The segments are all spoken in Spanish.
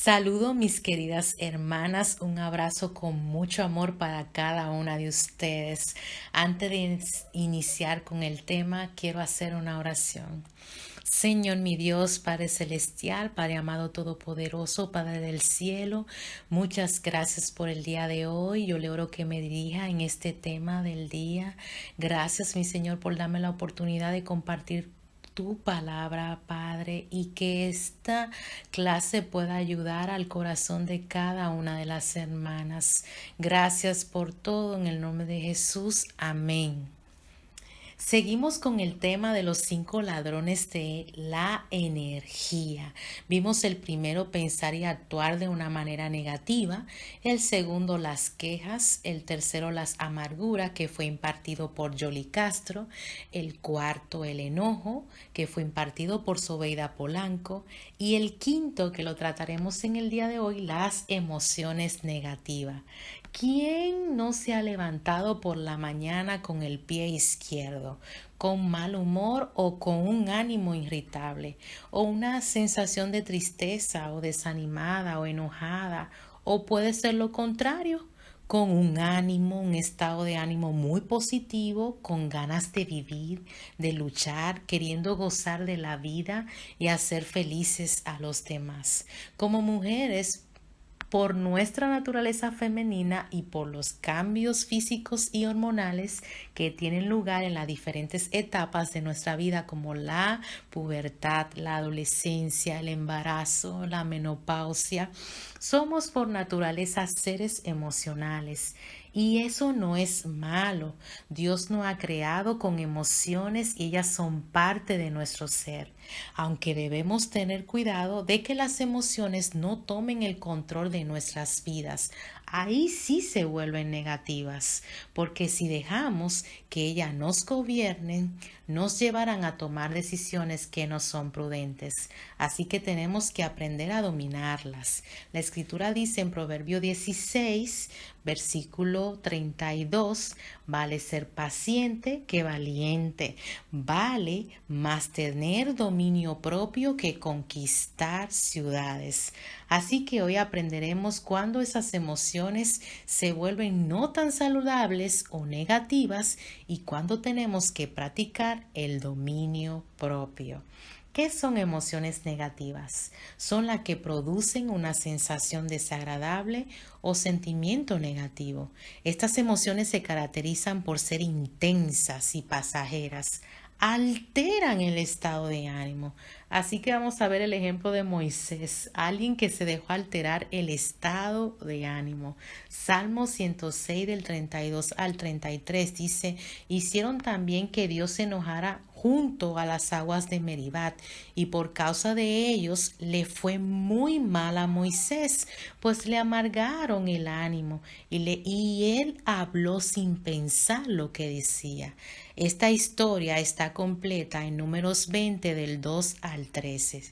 Saludo mis queridas hermanas, un abrazo con mucho amor para cada una de ustedes. Antes de iniciar con el tema, quiero hacer una oración. Señor mi Dios, Padre Celestial, Padre amado Todopoderoso, Padre del cielo, muchas gracias por el día de hoy. Yo le oro que me dirija en este tema del día. Gracias, mi Señor, por darme la oportunidad de compartir tu palabra, Padre, y que esta clase pueda ayudar al corazón de cada una de las hermanas. Gracias por todo en el nombre de Jesús. Amén. Seguimos con el tema de los 5 ladrones de la energía. Vimos el primero pensar y actuar de una manera negativa, el segundo las quejas, el tercero las amarguras que fue impartido por Yoli Castro, el cuarto el enojo que fue impartido por Sobeida Polanco y el quinto que lo trataremos en el día de hoy, las emociones negativas. ¿Quién no se ha levantado por la mañana con el pie izquierdo, con mal humor o con un ánimo irritable, o una sensación de tristeza o desanimada o enojada, o puede ser lo contrario, con un ánimo, un estado de ánimo muy positivo, con ganas de vivir, de luchar, queriendo gozar de la vida y hacer felices a los demás? Como mujeres, por nuestra naturaleza femenina y por los cambios físicos y hormonales que tienen lugar en las diferentes etapas de nuestra vida, como la pubertad, la adolescencia, el embarazo, la menopausia, somos por naturaleza seres emocionales. Y eso no es malo. Dios nos ha creado con emociones y ellas son parte de nuestro ser. Aunque debemos tener cuidado de que las emociones no tomen el control de nuestras vidas. Ahí sí se vuelven negativas, porque si dejamos que ellas nos gobiernen, nos llevarán a tomar decisiones que no son prudentes. Así que tenemos que aprender a dominarlas. La escritura dice en Proverbio 16, versículo 32, vale ser paciente que valiente, vale más tener dominio propio que conquistar ciudades. Así que hoy aprenderemos cuándo esas emociones se vuelven no tan saludables o negativas y cuándo tenemos que practicar el dominio propio. ¿Qué son emociones negativas? Son las que producen una sensación desagradable o sentimiento negativo. Estas emociones se caracterizan por ser intensas y pasajeras. Alteran el estado de ánimo. Así que vamos a ver el ejemplo de Moisés, alguien que se dejó alterar el estado de ánimo. Salmo 106 del 32 al 33 dice: hicieron también que Dios se enojara junto a las aguas de Meribat, y por causa de ellos le fue muy mal a Moisés, pues le amargaron el ánimo y él habló sin pensar lo que decía. Esta historia está completa en Números 20 del 2 al 13.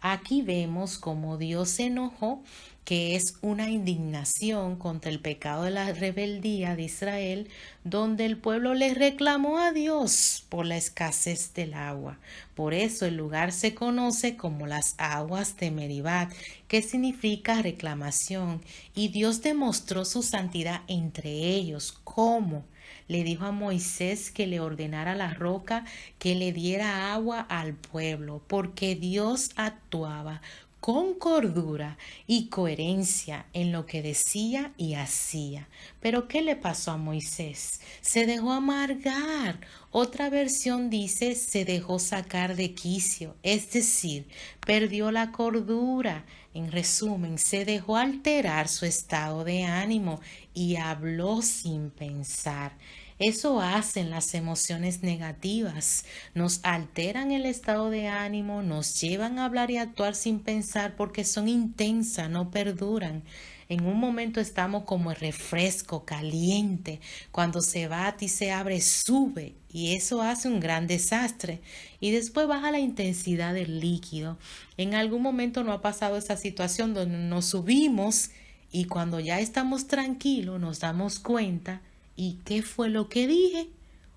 Aquí vemos cómo Dios se enojó, que es una indignación contra el pecado de la rebeldía de Israel, donde el pueblo le reclamó a Dios por la escasez del agua. Por eso el lugar se conoce como las aguas de Meribat, que significa reclamación, y Dios demostró su santidad entre ellos. ¿Cómo? Le dijo a Moisés que le ordenara a la roca que le diera agua al pueblo, porque Dios actuaba con cordura y coherencia en lo que decía y hacía. Pero ¿qué le pasó a Moisés? Se dejó amargar. Otra versión dice se dejó sacar de quicio, es decir, perdió la cordura. En resumen, se dejó alterar su estado de ánimo y habló sin pensar. Eso hacen las emociones negativas, nos alteran el estado de ánimo, nos llevan a hablar y actuar sin pensar porque son intensas, no perduran. En un momento estamos como el refresco caliente, cuando se bate y se abre, sube y eso hace un gran desastre y después baja la intensidad del líquido. En algún momento no ha pasado esa situación donde nos subimos y cuando ya estamos tranquilos nos damos cuenta. ¿Y qué fue lo que dije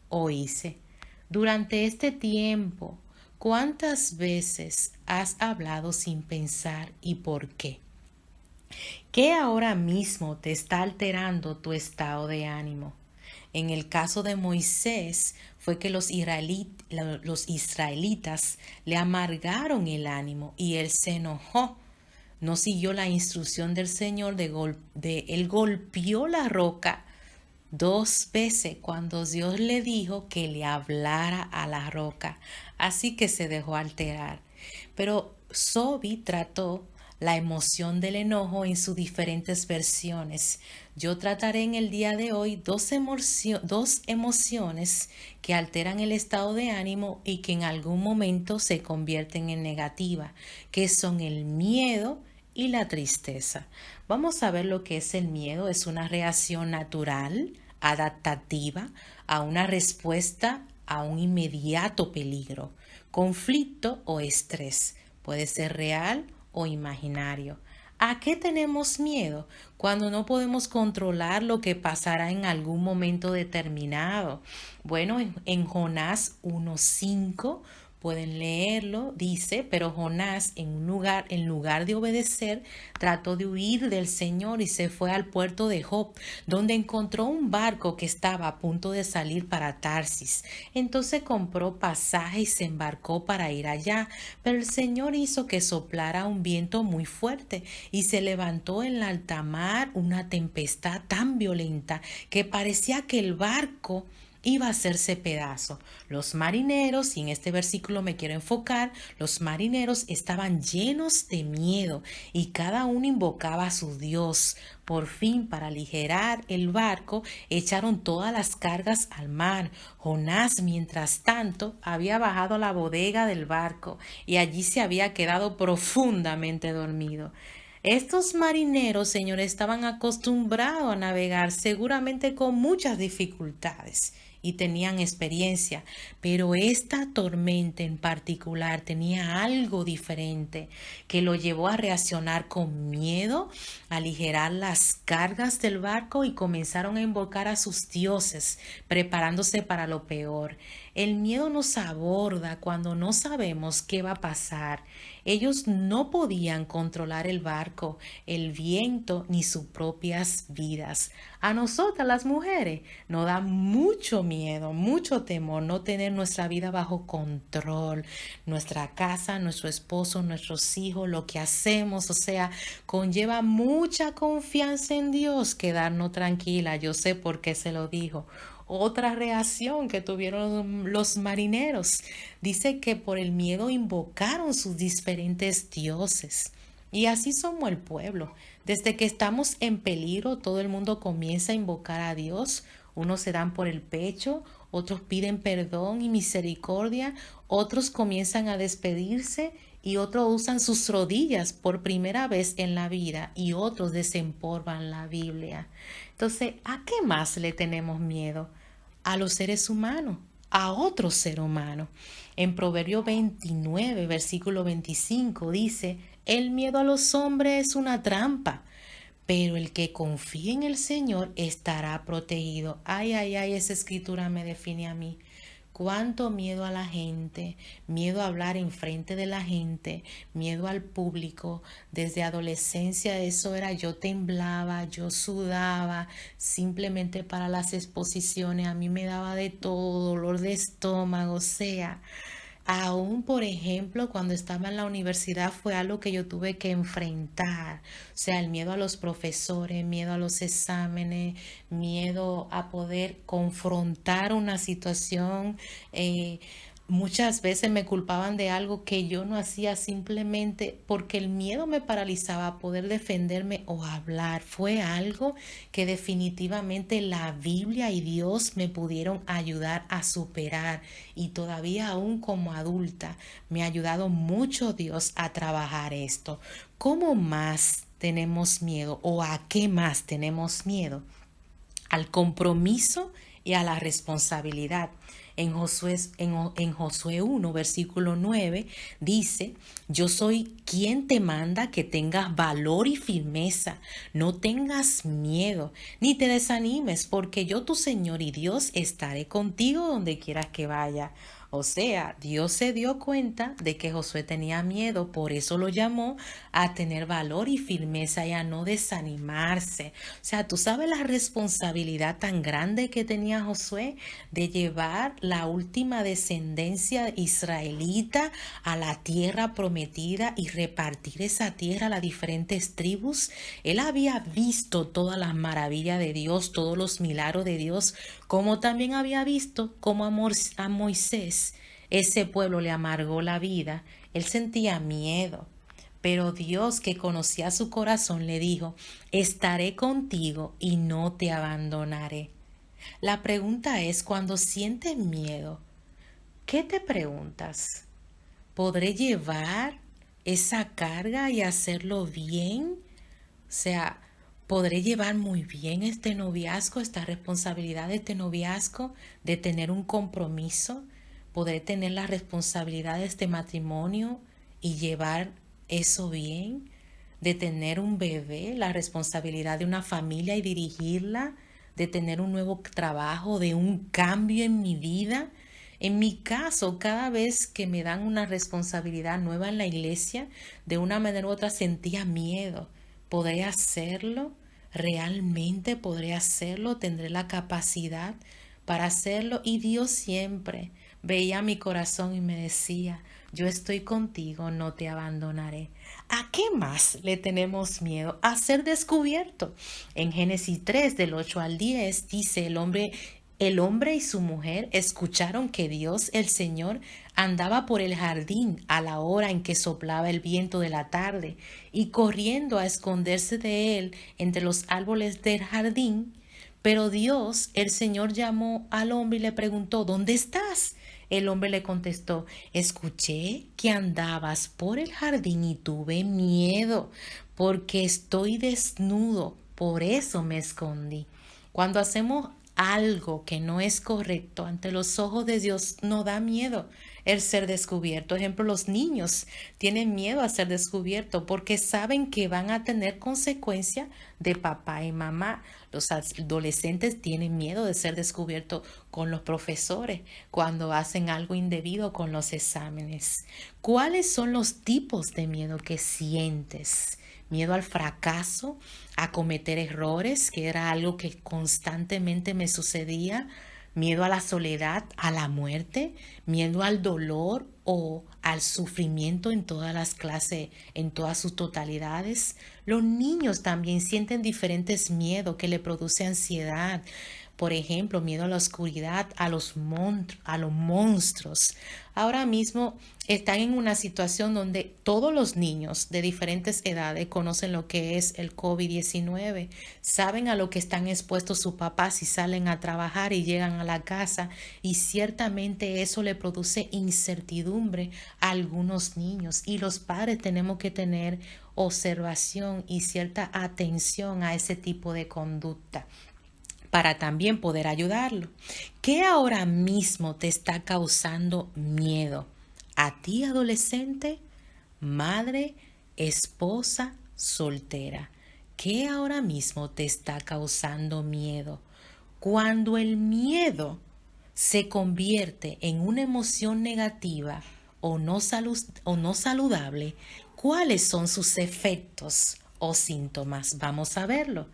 o hice? Durante este tiempo, ¿cuántas veces has hablado sin pensar y por qué? ¿Qué ahora mismo te está alterando tu estado de ánimo? En el caso de Moisés fue que los israelitas le amargaron el ánimo y él se enojó. No siguió la instrucción del Señor él golpeó la roca 2 veces cuando Dios le dijo que le hablara a la roca. Así que se dejó alterar. Pero Sobi trató la emoción del enojo en sus diferentes versiones. Yo trataré en el día de hoy dos emociones que alteran el estado de ánimo y que en algún momento se convierten en negativa, que son el miedo y la tristeza. Vamos a ver lo que es el miedo. Es una reacción natural, adaptativa, a una respuesta a un inmediato peligro, conflicto o estrés. Puede ser real o imaginario. ¿A qué tenemos miedo? Cuando no podemos controlar lo que pasará en algún momento determinado. Bueno, en Jonás 1:5 pueden leerlo, dice, pero Jonás en lugar de obedecer, trató de huir del Señor y se fue al puerto de Job, donde encontró un barco que estaba a punto de salir para Tarsis. Entonces compró pasaje y se embarcó para ir allá, pero el Señor hizo que soplara un viento muy fuerte y se levantó en la alta mar una tempestad tan violenta que parecía que el barco iba a hacerse pedazo. Los marineros, y en este versículo me quiero enfocar, los marineros estaban llenos de miedo y cada uno invocaba a su Dios. Por fin, para aligerar el barco, echaron todas las cargas al mar. Jonás, mientras tanto, había bajado a la bodega del barco y allí se había quedado profundamente dormido. Estos marineros, señores, estaban acostumbrados a navegar seguramente con muchas dificultades y tenían experiencia, pero esta tormenta en particular tenía algo diferente que lo llevó a reaccionar con miedo, a aligerar las cargas del barco y comenzaron a invocar a sus dioses, preparándose para lo peor. El miedo nos aborda cuando no sabemos qué va a pasar. Ellos no podían controlar el barco, el viento ni sus propias vidas. A nosotras las mujeres nos da mucho miedo, mucho temor no tener nuestra vida bajo control, nuestra casa, nuestro esposo, nuestros hijos, lo que hacemos, o sea, conlleva mucha confianza en Dios quedarnos tranquila. Yo sé por qué se lo dijo. Otra reacción que tuvieron los marineros. Dice que por el miedo invocaron sus diferentes dioses. Y así somos el pueblo. Desde que estamos en peligro, todo el mundo comienza a invocar a Dios. Unos se dan por el pecho, otros piden perdón y misericordia, otros comienzan a despedirse y otros usan sus rodillas por primera vez en la vida y otros desempolvan la Biblia. Entonces, ¿a qué más le tenemos miedo? A los seres humanos, a otro ser humano. En Proverbio 29, versículo 25 dice, el miedo a los hombres es una trampa, pero el que confía en el Señor estará protegido. Ay, ay, ay, esa escritura me define a mí. Cuánto miedo a la gente, miedo a hablar en frente de la gente, miedo al público. Desde adolescencia eso era, yo temblaba, yo sudaba, simplemente para las exposiciones. A mí me daba de todo, dolor de estómago, o sea. Aún, por ejemplo, cuando estaba en la universidad fue algo que yo tuve que enfrentar. O sea, el miedo a los profesores, miedo a los exámenes, miedo a poder confrontar una situación. Muchas veces me culpaban de algo que yo no hacía simplemente porque el miedo me paralizaba a poder defenderme o hablar. Fue algo que definitivamente la Biblia y Dios me pudieron ayudar a superar y todavía aún como adulta me ha ayudado mucho Dios a trabajar esto. ¿Cómo más tenemos miedo o a qué más tenemos miedo? Al compromiso y a la responsabilidad. En Josué 1, versículo 9, dice, yo soy quien te manda que tengas valor y firmeza, no tengas miedo, ni te desanimes, porque yo tu Señor y Dios estaré contigo donde quieras que vaya. O sea, Dios se dio cuenta de que Josué tenía miedo, por eso lo llamó a tener valor y firmeza y a no desanimarse. O sea, tú sabes la responsabilidad tan grande que tenía Josué de llevar la última descendencia israelita a la tierra prometida y repartir esa tierra a las diferentes tribus. Él había visto todas las maravillas de Dios, todos los milagros de Dios, como también había visto cómo a Moisés ese pueblo le amargó la vida. Él sentía miedo. Pero Dios, que conocía su corazón, le dijo, estaré contigo y no te abandonaré. La pregunta es, cuando sientes miedo, ¿qué te preguntas? ¿Podré llevar esa carga y hacerlo bien? O sea, ¿podré llevar muy bien este noviazgo, esta responsabilidad de este noviazgo, de tener un compromiso? ¿Podré tener la responsabilidad de este matrimonio y llevar eso bien? De tener un bebé, la responsabilidad de una familia y dirigirla, de tener un nuevo trabajo, de un cambio en mi vida. En mi caso, cada vez que me dan una responsabilidad nueva en la iglesia, de una manera u otra sentía miedo. ¿Podré hacerlo? ¿Realmente podré hacerlo? ¿Tendré la capacidad para hacerlo? Y Dios siempre veía mi corazón y me decía, yo estoy contigo, no te abandonaré. ¿A qué más le tenemos miedo? A ser descubierto. En Génesis 3, del 8 al 10, dice el hombre y su mujer escucharon que Dios, el Señor, andaba por el jardín a la hora en que soplaba el viento de la tarde, y corriendo a esconderse de él entre los árboles del jardín. Pero Dios, el Señor, llamó al hombre y le preguntó, ¿dónde estás? El hombre le contestó, escuché que andabas por el jardín y tuve miedo, porque estoy desnudo, por eso me escondí. Cuando hacemos algo que no es correcto ante los ojos de Dios, no da miedo el ser descubierto. Ejemplo, los niños tienen miedo a ser descubiertos porque saben que van a tener consecuencia de papá y mamá. Los adolescentes tienen miedo de ser descubiertos con los profesores cuando hacen algo indebido con los exámenes. ¿Cuáles son los tipos de miedo que sientes? Miedo al fracaso, a cometer errores, que era algo que constantemente me sucedía, miedo a la soledad, a la muerte, miedo al dolor o al sufrimiento en todas las clases, en todas sus totalidades. Los niños también sienten diferentes miedos que le produce ansiedad. Por ejemplo, miedo a la oscuridad, a los monstruos. Ahora mismo están en una situación donde todos los niños de diferentes edades conocen lo que es el COVID-19, saben a lo que están expuestos sus papás si salen a trabajar y llegan a la casa, y ciertamente eso le produce incertidumbre a algunos niños, y los padres tenemos que tener observación y cierta atención a ese tipo de conducta para también poder ayudarlo. ¿Qué ahora mismo te está causando miedo? A ti, adolescente, madre, esposa, soltera. ¿Qué ahora mismo te está causando miedo? Cuando el miedo se convierte en una emoción negativa o no saludable, ¿cuáles son sus efectos o síntomas? Vamos a verlo.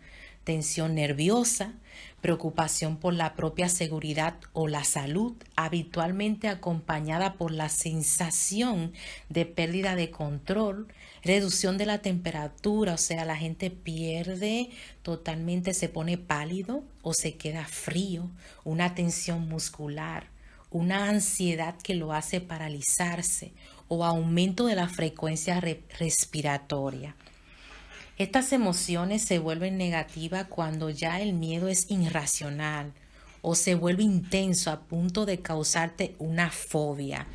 Tensión nerviosa, preocupación por la propia seguridad o la salud, habitualmente acompañada por la sensación de pérdida de control, reducción de la temperatura, o sea, la gente pierde totalmente, se pone pálido o se queda frío, una tensión muscular, una ansiedad que lo hace paralizarse o aumento de la frecuencia respiratoria. Estas emociones se vuelven negativas cuando ya el miedo es irracional o se vuelve intenso a punto de causarte una fobia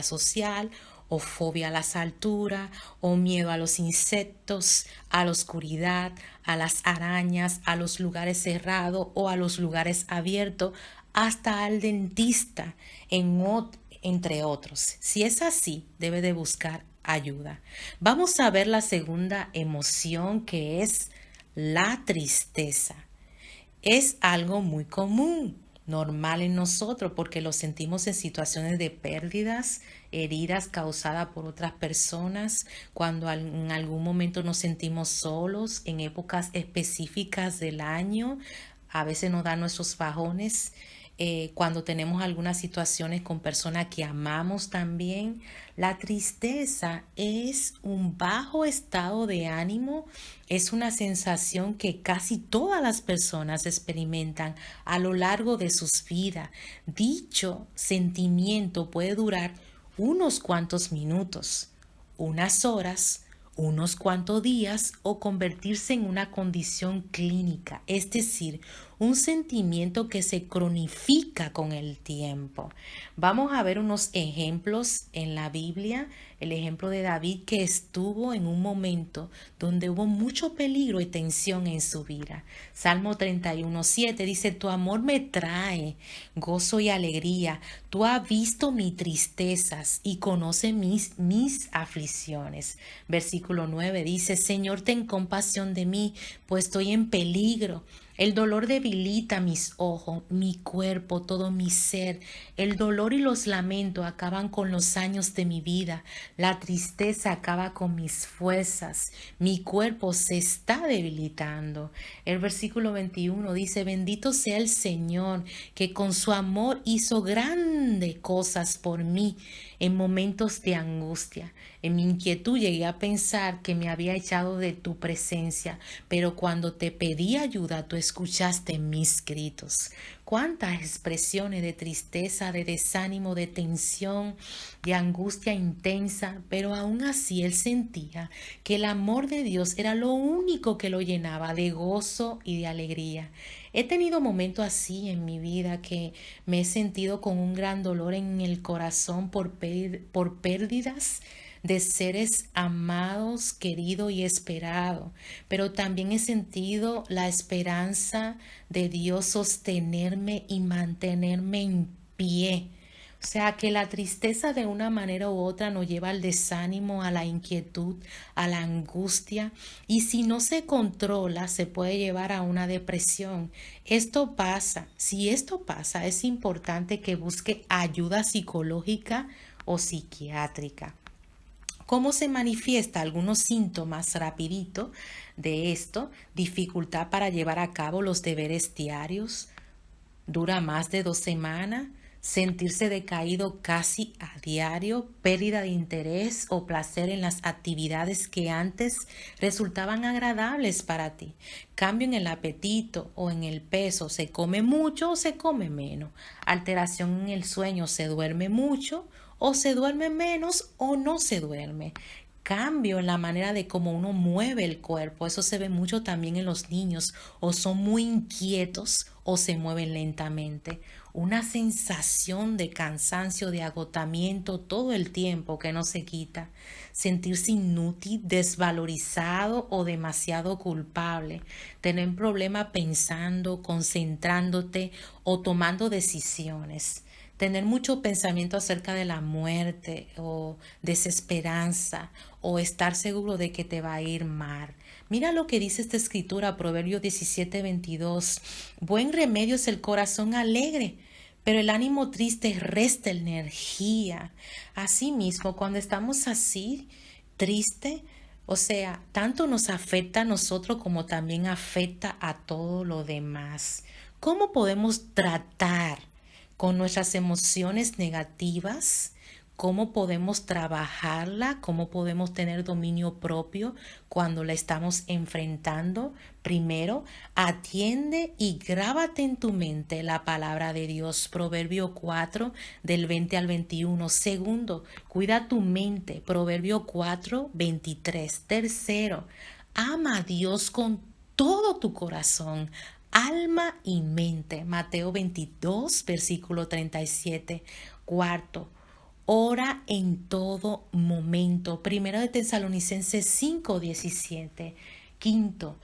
social o fobia a las alturas o miedo a los insectos, a la oscuridad, a las arañas, a los lugares cerrados o a los lugares abiertos, hasta al dentista, entre otros. Si es así, debe de buscar ayuda. Vamos a ver la segunda emoción, que es la tristeza. Es algo muy común, normal en nosotros, porque lo sentimos en situaciones de pérdidas, heridas causadas por otras personas, cuando en algún momento nos sentimos solos, en épocas específicas del año, a veces nos dan nuestros bajones, cuando tenemos algunas situaciones con personas que amamos también. La tristeza es un bajo estado de ánimo, es una sensación que casi todas las personas experimentan a lo largo de sus vidas. Dicho sentimiento puede durar unos cuantos minutos, unas horas, unos cuantos días o convertirse en una condición clínica, es decir, un sentimiento que se cronifica con el tiempo. Vamos a ver unos ejemplos en la Biblia. El ejemplo de David, que estuvo en un momento donde hubo mucho peligro y tensión en su vida. Salmo 31:7 dice: tu amor me trae gozo y alegría. Tú has visto mis tristezas y conoces mis aflicciones. Versículo 9 dice: Señor, ten compasión de mí, pues estoy en peligro. El dolor debilita mis ojos, mi cuerpo, todo mi ser. El dolor y los lamentos acaban con los años de mi vida. La tristeza acaba con mis fuerzas. Mi cuerpo se está debilitando. El versículo 21 dice: bendito sea el Señor, que con su amor hizo grandes cosas por mí en momentos de angustia. En mi inquietud llegué a pensar que me había echado de tu presencia, pero cuando te pedí ayuda, tú escuchaste mis gritos. Cuántas expresiones de tristeza, de desánimo, de tensión, de angustia intensa, pero aún así él sentía que el amor de Dios era lo único que lo llenaba de gozo y de alegría. He tenido momentos así en mi vida, que me he sentido con un gran dolor en el corazón por pérdidas de seres amados, queridos y esperados, pero también he sentido la esperanza de Dios sostenerme y mantenerme en pie. O sea, que la tristeza de una manera u otra nos lleva al desánimo, a la inquietud, a la angustia, y si no se controla se puede llevar a una depresión. Esto pasa. Si esto pasa, es importante que busque ayuda psicológica o psiquiátrica. ¿Cómo se manifiesta? Algunos síntomas rapidito de esto: dificultad para llevar a cabo los deberes diarios, dura más de 2 semanas, sentirse decaído casi a diario, pérdida de interés o placer en las actividades que antes resultaban agradables para ti, cambio en el apetito o en el peso, se come mucho o se come menos, alteración en el sueño, se duerme mucho o se duerme menos o no se duerme. Cambio en la manera de cómo uno mueve el cuerpo, eso se ve mucho también en los niños, o son muy inquietos o se mueven lentamente. Una sensación de cansancio, de agotamiento todo el tiempo que no se quita. Sentirse inútil, desvalorizado o demasiado culpable. Tener problemas pensando, concentrándote o tomando decisiones. Tener mucho pensamiento acerca de la muerte o desesperanza, o estar seguro de que te va a ir mal. Mira lo que dice esta escritura, Proverbios 17:22. Buen remedio es el corazón alegre, pero el ánimo triste resta energía. Asimismo, cuando estamos así, triste, o sea, tanto nos afecta a nosotros como también afecta a todo lo demás. ¿Cómo podemos tratar con nuestras emociones negativas? ¿Cómo podemos trabajarla? ¿Cómo podemos tener dominio propio cuando la estamos enfrentando? Primero, atiende y grábate en tu mente la palabra de Dios. Proverbio 4, del 20 al 21. Segundo, cuida tu mente. Proverbio 4, 23. Tercero, ama a Dios con todo tu corazón, alma y mente. Mateo 22, versículo 37. Cuarto, ora en todo momento. Primero de Tesalonicenses 5:17. Quinto,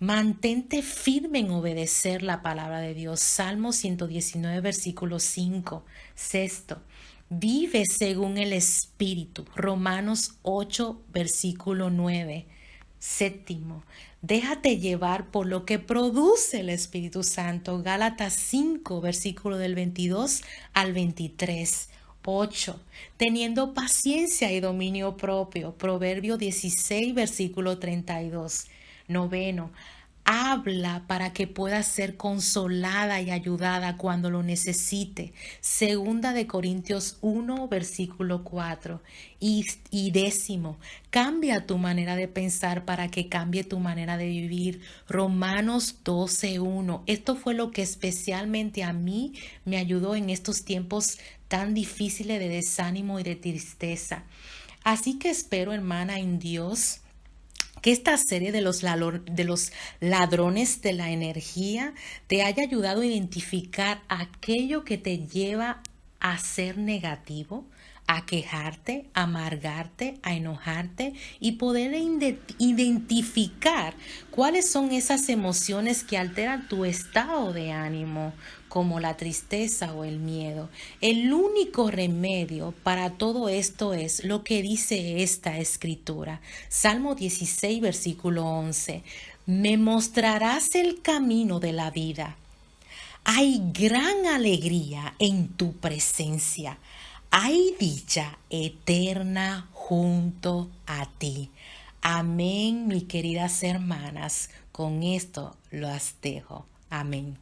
Mantente firme en obedecer la palabra de Dios. Salmo 119, versículo 5. Sexto, vive según el Espíritu. Romanos 8, versículo 9. Séptimo, déjate llevar por lo que produce el Espíritu Santo. Gálatas 5, versículo del 22 al 23. 8. Teniendo paciencia y dominio propio. Proverbio 16, versículo 32. Noveno, habla para que pueda ser consolada y ayudada cuando lo necesite. Segunda de Corintios 1, versículo 4. Y décimo, cambia tu manera de pensar para que cambie tu manera de vivir. Romanos 12, 1. Esto fue lo que especialmente a mí me ayudó en estos tiempos tan difíciles de desánimo y de tristeza. Así que espero, hermana, en Dios, que esta serie de los ladrones de la energía te haya ayudado a identificar aquello que te lleva a ser negativo, a quejarte, a amargarte, a enojarte y poder identificar cuáles son esas emociones que alteran tu estado de ánimo, como la tristeza o el miedo. El único remedio para todo esto es lo que dice esta escritura. Salmo 16, versículo 11. Me mostrarás el camino de la vida. Hay gran alegría en tu presencia. Hay dicha eterna junto a ti. Amén, mis queridas hermanas. Con esto las dejo. Amén.